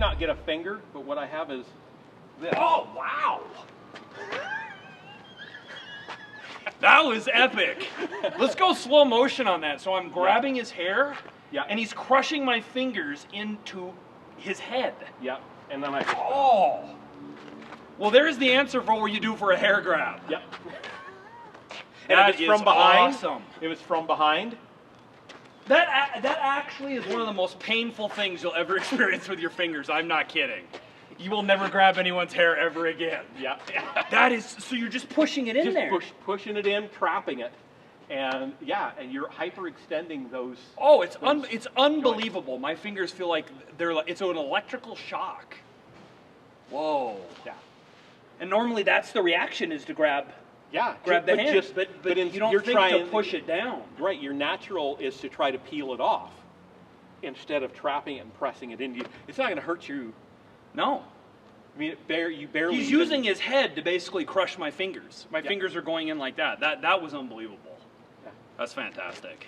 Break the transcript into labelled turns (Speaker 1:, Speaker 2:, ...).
Speaker 1: not get a finger, but what I have is this.
Speaker 2: Oh, wow. That was epic. Let's go slow motion on that. So I'm grabbing his hair, and he's crushing my fingers into his head.
Speaker 1: Yeah, and then I...
Speaker 2: Oh. Well, there's the answer for what you do for a hair grab.
Speaker 1: Yep.
Speaker 2: That is
Speaker 1: from behind.
Speaker 2: Awesome.
Speaker 1: It was from behind.
Speaker 2: That actually is one of the most painful things you'll ever experience with your fingers. I'm not kidding. You will never grab anyone's hair ever again.
Speaker 1: Yeah.
Speaker 2: That is, so you're just pushing it in
Speaker 1: just
Speaker 2: there.
Speaker 1: Pushing it in, trapping it. And yeah, and you're hyperextending those.
Speaker 2: Oh, it's unbelievable. My fingers feel like it's an electrical shock. Whoa.
Speaker 1: Yeah.
Speaker 2: And normally that's the reaction, is to grab the hand. But you don't think to push it down.
Speaker 1: Right, your natural is to try to peel it off instead of trapping it and pressing it into you. It's not going to hurt you.
Speaker 2: No.
Speaker 1: I mean, you barely...
Speaker 2: He's using his head to basically crush my fingers. My fingers are going in like that. That was unbelievable. Yeah. That's fantastic.